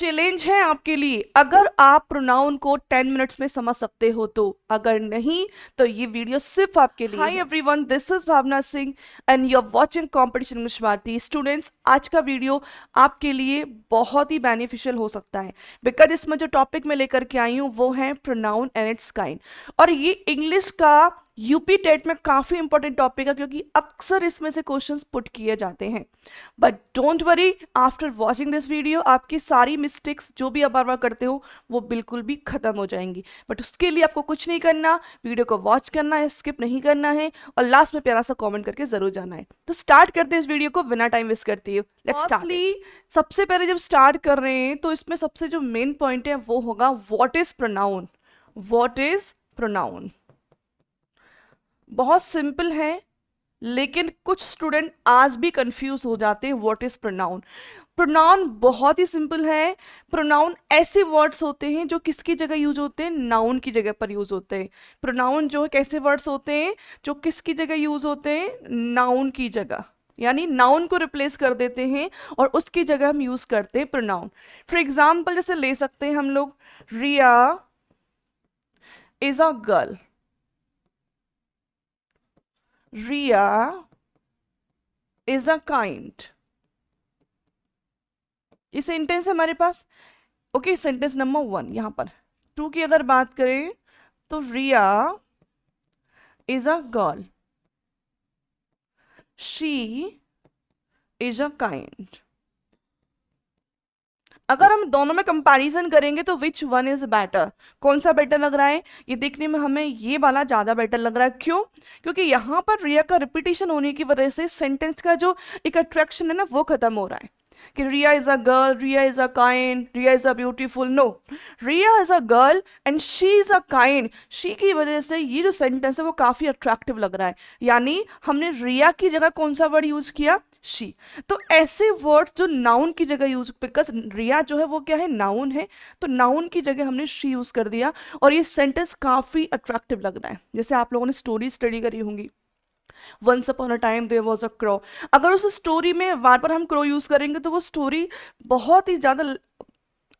Challenge है आपके लिए, अगर आप प्रोनाउन को 10 मिनट्स में समझ सकते हो तो, अगर नहीं तो ये वीडियो सिर्फ आपके लिए। Hi everyone, this is Bhavna Singh and you are watching competition English Bharati. Students, आज का वीडियो आपके लिए बहुत ही बेनिफिशियल हो सकता है, बिकॉज इसमें जो टॉपिक मैं लेकर के आई हूँ वो है प्रोनाउन एंड इट्स काइंड। और ये इंग्लिश का यूपी टेट में काफी इंपॉर्टेंट टॉपिक है, क्योंकि अक्सर इसमें से क्वेश्चंस पुट किए जाते हैं। But don't worry, after watching this video आपकी सारी मिस्टेक्स जो भी आप बार बार करते हो वो बिल्कुल भी खत्म हो जाएंगी। बट उसके लिए आपको कुछ नहीं करना, वीडियो को वॉच करना है, स्किप नहीं करना है, और लास्ट में प्यारा सा कमेंट करके जरूर जाना है। तो स्टार्ट करते हैं इस वीडियो को बिना टाइम वेस्ट करते हुए। Let's start. सबसे पहले जब स्टार्ट कर रहे हैं तो इसमें सबसे जो मेन पॉइंट है वो होगा what is pronoun. What is pronoun बहुत सिंपल है, लेकिन कुछ स्टूडेंट आज भी कंफ्यूज हो जाते हैं व्हाट इज प्रोनाउन। प्रोनाउन बहुत ही सिंपल है। प्रोनाउन ऐसे वर्ड्स होते हैं जो किसकी जगह यूज होते हैं, नाउन की जगह पर यूज होते हैं। प्रोनाउन जो है कैसे वर्ड्स होते हैं जो किसकी जगह यूज होते हैं, नाउन की जगह, यानी नाउन को रिप्लेस कर देते हैं और उसकी जगह हम यूज करते हैं प्रोनाउन। फॉर एग्जाम्पल जैसे ले सकते हैं हम लोग, Riya is a girl. Riya is a kind. ये सेंटेंस है हमारे पास। Okay, sentence number 1। यहां पर 2 की अगर बात करें तो Riya is a girl, she is a kind. अगर हम दोनों में कंपैरिजन करेंगे तो विच वन इज बेटर, कौन सा बेटर लग रहा है? ये देखने में हमें ये वाला ज्यादा बेटर लग रहा है। क्यों? क्योंकि यहाँ पर रिया का रिपीटेशन होने की वजह से सेंटेंस का जो एक अट्रैक्शन है ना वो खत्म हो रहा है कि Riya is a girl, Riya is a kind, Riya is a beautiful. No, Riya is a girl and she is a kind. She की वजह से ये जो सेंटेंस है वो काफी अट्रैक्टिव लग रहा है, यानी हमने रिया की जगह कौन सा वर्ड यूज किया, शी। तो ऐसे वर्ड्स जो नाउन की जगह यूज, बिकॉज रिया जो है वो क्या है, नाउन है, तो नाउन की जगह हमने शी यूज कर दिया और ये सेंटेंस काफी अट्रैक्टिव लग रहा है। जैसे आप लोगों ने स्टोरी स्टडी करी होंगी, once upon a time there was a crow. अगर उस स्टोरी में बार बार हम क्रो यूज करेंगे तो वो स्टोरी बहुत ही ज्यादा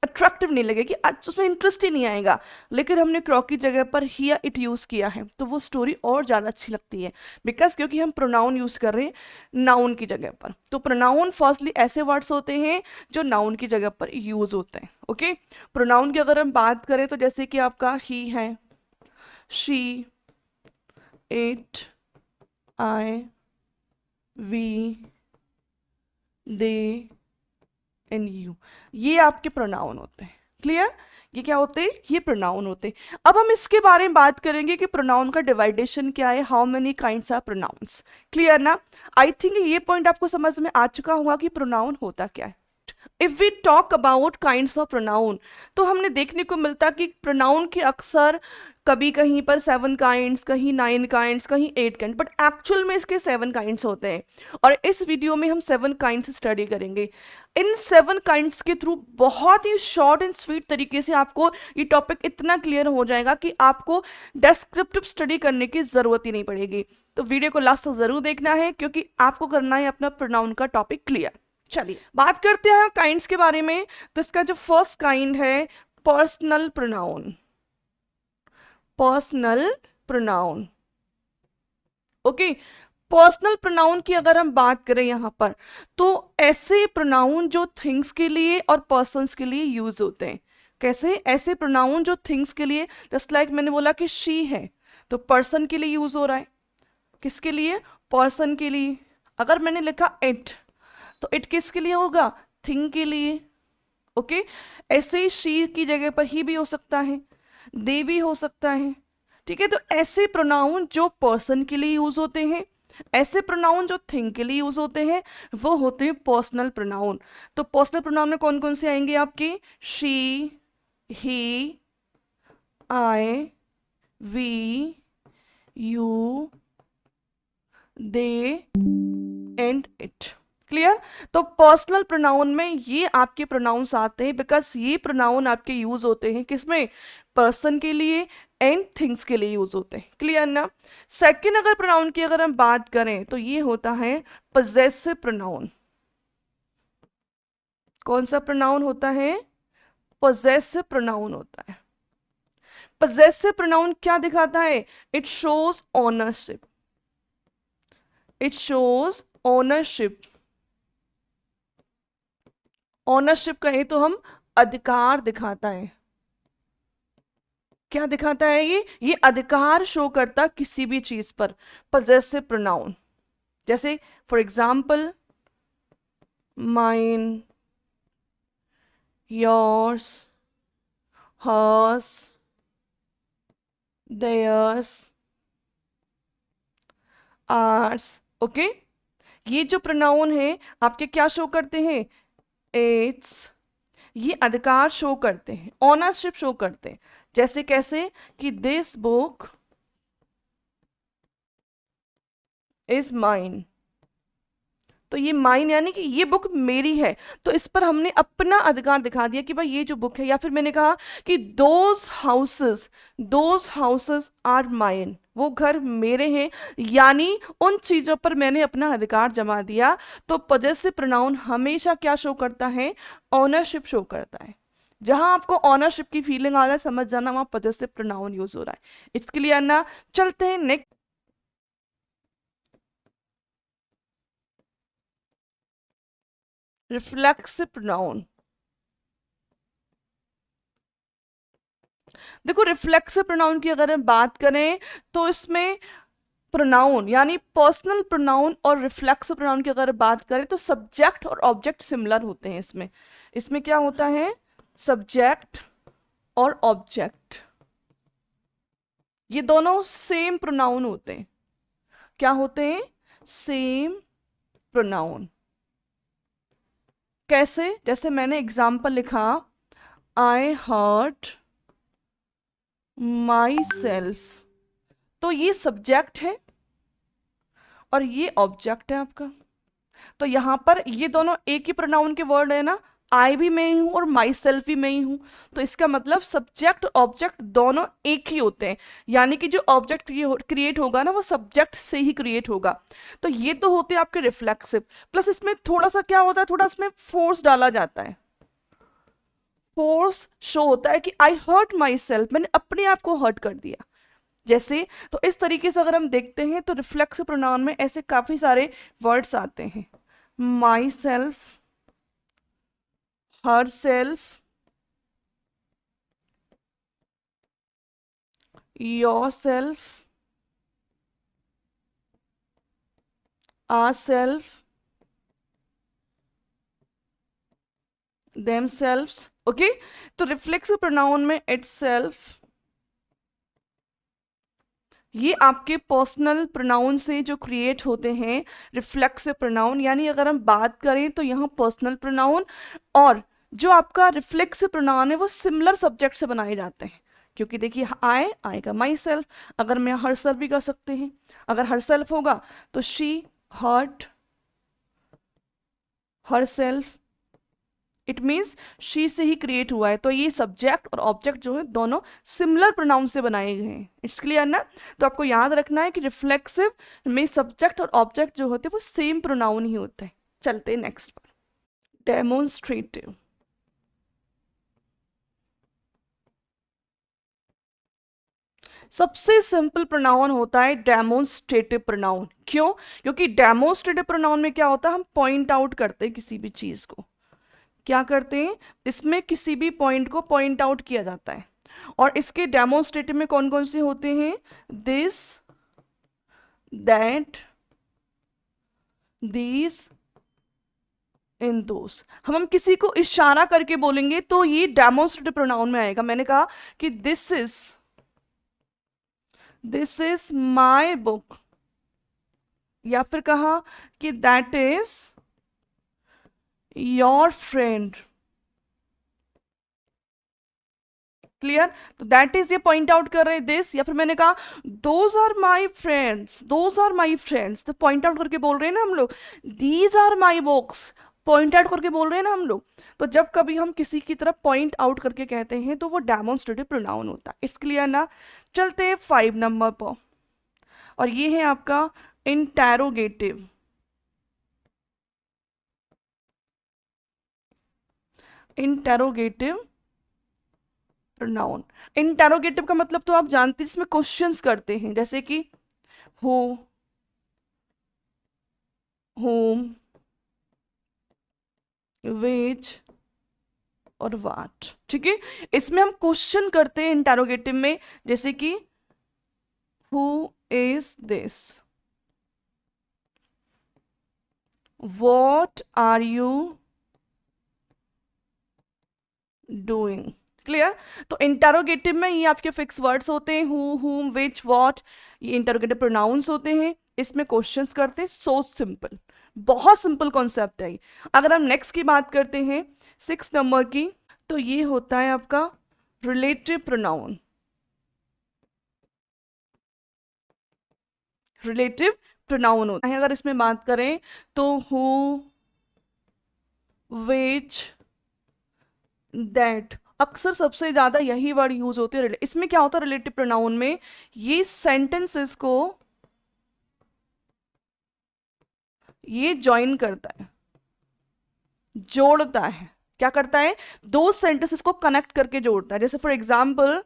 अट्रैक्टिव नहीं लगेगी, आज उसमें इंटरेस्ट ही नहीं आएगा। लेकिन हमने क्रो की जगह पर ही या इट यूज किया है तो वो स्टोरी और ज्यादा अच्छी लगती है, बिकॉज क्योंकि हम प्रोनाउन यूज कर रहे हैं नाउन की जगह पर। तो प्रोनाउन फर्स्टली ऐसे वर्ड्स होते हैं जो नाउन की जगह पर यूज होते हैं। ओके, प्रोनाउन की अगर हम बात करें तो जैसे कि आपका ही है, she, it, I, we, they and you, ये आपके प्रोनाउन होते हैं। क्लियर? ये क्या होते हैं? ये प्रोनाउन होते हैं। अब हम इसके बारे में बात करेंगे कि प्रोनाउन का डिवाइडेशन क्या है, how many kinds are pronouns. Clear ना? आई थिंक ये पॉइंट आपको समझ में आ चुका होगा कि प्रोनाउन होता क्या है। If we talk about kinds of pronoun, तो हमने देखने को मिलता कि प्रोनाउन के अक्सर कभी कहीं पर 7 काइंड्स, कहीं 9 काइंड्स, कहीं 8 काइंड, बट एक्चुअल में इसके 7 काइंड्स होते हैं। और इस वीडियो में हम 7 काइंड्स स्टडी करेंगे। इन 7 काइंड्स के थ्रू बहुत ही शॉर्ट एंड स्वीट तरीके से आपको ये टॉपिक इतना क्लियर हो जाएगा कि आपको डेस्क्रिप्टिव स्टडी करने की जरूरत ही नहीं पड़ेगी। तो वीडियो को लास्ट तक जरूर देखना है, क्योंकि आपको करना है अपना प्रोनाउन का टॉपिक क्लियर। चलिए बात करते हैं काइंड्स के बारे में। तो इसका जो फर्स्ट काइंड है personal pronoun. Personal pronoun, okay. Personal pronoun की अगर हम बात करें यहां पर, तो ऐसे प्रोनाउन जो थिंग्स के लिए और पर्सन्स के लिए यूज होते हैं। कैसे? ऐसे प्रोनाउन जो थिंग्स के लिए, जस्ट लाइक मैंने बोला कि शी है तो पर्सन के लिए यूज हो रहा है। किसके लिए? पर्सन के लिए। अगर मैंने लिखा इट तो इट किसके लिए होगा? थिंग के लिए। ओके, ऐसे ही शी की जगह पर ही भी हो सकता है, दे भी हो सकता है। ठीक है, तो ऐसे प्रोनाउन जो पर्सन के लिए यूज होते हैं, ऐसे प्रोनाउन जो थिंग के लिए यूज होते हैं, वो होते हैं पर्सनल प्रोनाउन। तो पर्सनल प्रोनाउन में कौन कौन से आएंगे आपके? She, he, I, we, you, they and it. Clear? तो पर्सनल प्रोनाउन में ये आपके प्रोनाउंस आते हैं, बिकॉज ये प्रोनाउन आपके यूज होते हैं किसमें? पर्सन के लिए एंड थिंग्स के लिए यूज होते हैं। क्लियर ना? सेकंड अगर प्रोनाउन की अगर हम बात करें तो ये होता है पजेसिव प्रोनाउन। कौन सा प्रोनाउन होता है? पोजेसिव प्रोनाउन होता है। पोजेसिव प्रोनाउन क्या दिखाता है? It shows ownership, it shows ownership. Ownership कहे तो हम अधिकार दिखाता है। क्या दिखाता है? ये अधिकार शो करता किसी भी चीज पर, पोजेसिव प्रोनाउन। जैसे for example mine, yours, hers, theirs, ours। Okay, ये जो प्रोनाउन है आपके क्या शो करते हैं? इट्स, ये अधिकार शो करते हैं, ओनरशिप शो करते हैं। जैसे कैसे कि दिस बुक इज माइन, तो ये माइन यानी कि ये बुक मेरी है, तो इस पर हमने अपना अधिकार दिखा दिया कि भाई ये जो बुक है। या फिर मैंने कहा कि दोज हाउसेस आर माइन, वो घर मेरे हैं, यानी उन चीजों पर मैंने अपना अधिकार जमा दिया। तो पॉजेसिव प्रोनाउन हमेशा क्या शो करता है? ओनरशिप शो करता है। जहां आपको ओनरशिप की फीलिंग आ रहा है, समझ जाना वहां पॉजेसिव प्रोनाउन यूज हो रहा है। इट्स क्लियर ना? चलते हैं नेक्स्ट। Reflexive pronoun. देखो, रिफ्लेक्सिव प्रोनाउन की अगर हम बात करें तो इसमें प्रोनाउन यानी पर्सनल प्रोनाउन और रिफ्लेक्सिव प्रोनाउन की अगर बात करें तो सब्जेक्ट और ऑब्जेक्ट सिमिलर होते हैं। इसमें इसमें क्या होता है? सब्जेक्ट और ऑब्जेक्ट ये दोनों सेम प्रोनाउन होते हैं। क्या होते हैं? Same pronoun. कैसे? जैसे मैंने एग्जाम्पल लिखा, आई हर्ट माई सेल्फ, तो ये सब्जेक्ट है और ये ऑब्जेक्ट है आपका। तो यहां पर ये दोनों एक ही प्रोनाउन के वर्ड है ना, आई भी मैं ही हूं और माई सेल्फ भी मैं ही हूं। तो इसका मतलब सब्जेक्ट ऑब्जेक्ट दोनों एक ही होते हैं, यानी कि जो ऑब्जेक्ट क्रिएट होगा ना वो सब्जेक्ट से ही क्रिएट होगा। तो ये तो होते हैं आपके रिफ्लेक्सिव। प्लस इसमें थोड़ा सा क्या होता है, थोड़ा इसमें फोर्स डाला जाता है। फोर्स शो होता है कि आई हर्ट माई सेल्फ, मैंने अपने आप को हर्ट कर दिया। जैसे तो इस तरीके से अगर हम देखते हैं तो रिफ्लेक्सिव प्रोनाउन में ऐसे काफी सारे वर्ड्स आते हैं। Myself, herself, yourself, ourself, themselves. Okay, तो रिफ्लेक्सिव प्रोनाउन में इट सेल्फ, ये आपके पर्सनल प्रोनाउन से जो क्रिएट होते हैं रिफ्लेक्सिव प्रोनाउन। यानी अगर हम बात करें तो यहाँ पर्सनल प्रोनाउन और जो आपका रिफ्लेक्सिव प्रोनाउन है वो सिमिलर सब्जेक्ट से बनाए जाते हैं। क्योंकि देखिए आई आएगा माई सेल्फ, अगर मैं हर सेल्फ भी कर सकते हैं। अगर हर सेल्फ होगा तो she hurt herself, it means she से ही क्रिएट हुआ है। तो ये सब्जेक्ट और ऑब्जेक्ट जो है दोनों सिमिलर प्रोनाउन से बनाए गए हैं। इट्स क्लियर ना? तो आपको याद रखना है कि रिफ्लेक्सिव में सब्जेक्ट और ऑब्जेक्ट जो होते हैं वो सेम प्रोनाउन ही होते हैं। चलते हैं नेक्स्ट पर, डेमोन्स्ट्रेटिव। सबसे सिंपल प्रोनाउन होता है डेमोन्स्ट्रेटिव प्रोनाउन। क्यों? क्योंकि डेमोन्स्ट्रेटिव प्रोनाउन में क्या होता है, हम पॉइंट आउट करते हैं किसी भी चीज को। क्या करते हैं? इसमें किसी भी पॉइंट को पॉइंट आउट किया जाता है। और इसके डेमोन्स्ट्रेटिव में कौन कौन से होते हैं? दिस, दैट, दीज, इन दोस। हम किसी को इशारा करके बोलेंगे तो ये डेमोन्स्ट्रेटिव प्रोनाउन में आएगा। मैंने कहा कि दिस इज माई बुक, या फिर कहा कि that is your friend. Clear? तो दैट इज ये पॉइंट आउट कर रहे हैं दिस, या फिर मैंने कहा those are my friends, those are my friends, तो पॉइंट आउट करके बोल रहे हैं ना हम लोग। These are my books, point out करके बोल रहे हैं ना हम लोग। तो जब कभी हम किसी की तरफ पॉइंट आउट करके कहते हैं तो वो डेमोन्स्ट्रेटिव प्रोनाउन होता है। इट्स क्लियर ना? चलते हैं 5 नंबर पर, और ये है आपका इंटेरोगेटिव। Interrogative pronoun. इंटेरोगेटिव का मतलब तो आप जानते हैं, इसमें क्वेश्चंस करते हैं, जैसे कि हु, whom, which और what। ठीक है, इसमें हम क्वेश्चन करते हैं इंटेरोगेटिव में, जैसे कि who is this, what are you doing. Clear. तो इंटरोगेटिव में ये आपके फिक्स वर्ड्स होते हैं, हु, हुम, विच, व्हाट, ये इंटरोगेटिव प्रोनाउंस होते हैं, इसमें क्वेश्चंस करते हैं। सो सिंपल, बहुत सिंपल कॉन्सेप्ट है। अगर हम नेक्स्ट की बात करते हैं 6 नंबर की, तो ये होता है आपका रिलेटिव प्रोनाउन। रिलेटिव प्रोनाउन होता है, अगर इसमें बात करें तो हु, विच, दैट, अक्सर सबसे ज्यादा यही वर्ड यूज होते हैं। इसमें क्या होता है रिलेटिव प्रोनाउन में, ये सेंटेंसेस को ये ज्वाइन करता है, जोड़ता है। क्या करता है, दो सेंटेंसेस को कनेक्ट करके जोड़ता है। जैसे for example,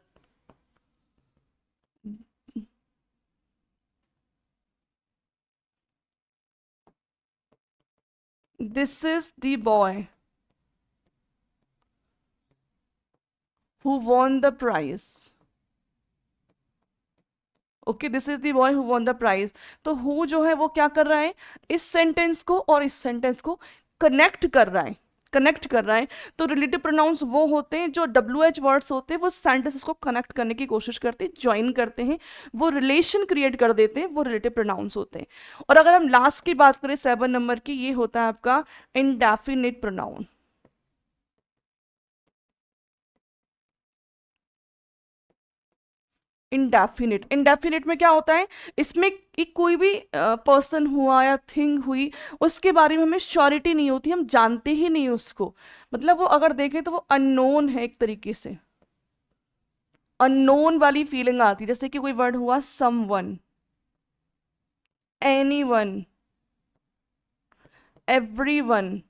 this is the boy who won the prize। Okay, this is the boy who won the prize. तो हु जो है वो क्या कर रहा है, इस सेंटेंस को और इस सेंटेंस को कनेक्ट कर रहा है, कनेक्ट कर रहा है। तो रिलेटिव प्रोनाउंस वो होते हैं जो WH वर्ड्स होते हैं, वो सेंटेंसेस को कनेक्ट करने की कोशिश करते हैं, ज्वाइन करते हैं, वो रिलेशन क्रिएट कर देते हैं, वो रिलेटिव प्रोनाउंस होते हैं। और अगर हम लास्ट की बात करें 7 नंबर की, ये होता है आपका इंडेफिनिट प्रोनाउन। इंडेफिनिट, इंडेफिनिट में क्या होता है, इसमें कोई भी पर्सन हुआ या थिंग हुई, उसके बारे में हमें श्योरिटी नहीं होती, हम जानते ही नहीं उसको। मतलब वो अगर देखें तो वो अननोन है, एक तरीके से अननोन वाली फीलिंग आती है। जैसे कि कोई वर्ड हुआ someone, anyone, everyone,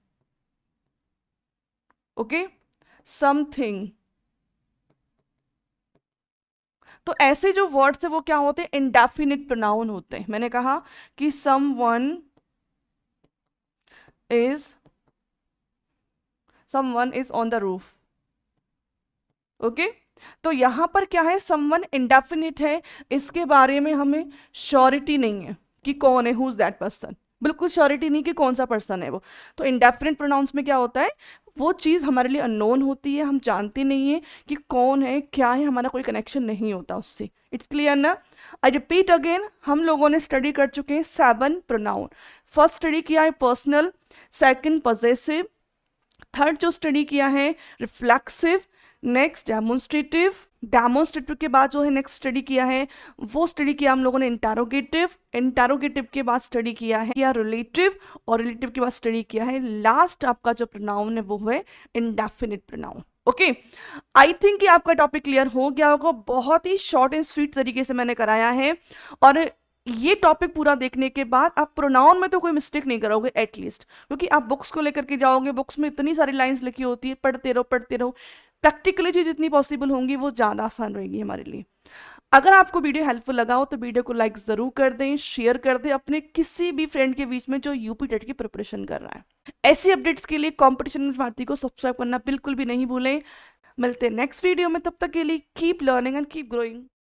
okay, something. तो ऐसे जो वर्ड्स है वो क्या होते हैं, इंडेफिनिट प्रोनाउन होते हैं। मैंने कहा कि someone is, someone is on the roof. Okay, तो यहां पर क्या है, समवन इंडेफिनिट है, इसके बारे में हमें श्योरिटी नहीं है कि कौन है, हु इज दैट पर्सन, बिल्कुल श्योरिटी नहीं कि कौन सा पर्सन है वो। तो इंडेफिनिट प्रोनाउंस में क्या होता है, वो चीज़ हमारे लिए अननोन होती है, हम जानते नहीं है कि कौन है क्या है, हमारा कोई कनेक्शन नहीं होता उससे। इट्स क्लियर ना। आई रिपीट अगेन, हम लोगों ने स्टडी कर चुके हैं 7 प्रोनाउन। फर्स्ट स्टडी किया है पर्सनल, सेकंड पॉजेसिव, थर्ड जो स्टडी किया है रिफ्लेक्सिव, नेक्स्ट डेमोन्स्ट्रेटिव, डेमोन्स्ट्रेटिव के बाद जो है नेक्स्ट स्टडी किया है, वो स्टडी किया हम लोगों ने इंटेरोगेटिव, इंटेरोगेटिव के बाद स्टडी किया है रिलेटिव, और रिलेटिव के बाद स्टडी किया है लास्ट आपका जो प्रोनाउन है वो है indefinite pronoun. Okay, I think कि आपका टॉपिक क्लियर हो गया होगा। बहुत ही शॉर्ट एंड स्वीट तरीके से मैंने कराया है, और ये टॉपिक पूरा देखने के बाद आप प्रोनाउन में तो कोई मिस्टेक नहीं करोगे एटलीस्ट, क्योंकि आप बुक्स को लेकर के जाओगे, बुक्स में इतनी सारी लाइंस लिखी होती है, पढ़ते रहो पढ़ते रहो। प्रैक्टिकली चीज जितनी पॉसिबल होंगी वो ज़्यादा आसान रहेगी हमारे लिए। अगर आपको वीडियो हेल्पफुल लगा हो तो वीडियो को लाइक ज़रूर कर दें, शेयर कर दें अपने किसी भी फ्रेंड के बीच में जो यूपी टेट की प्रिपरेशन कर रहा है। ऐसी अपडेट्स के लिए कॉम्पिटिशन विद भारती को सब्सक्राइब करना बिल्कुल भी नहीं भूलें। मिलते हैं नेक्स्ट वीडियो में, तब तक के लिए keep learning and keep growing.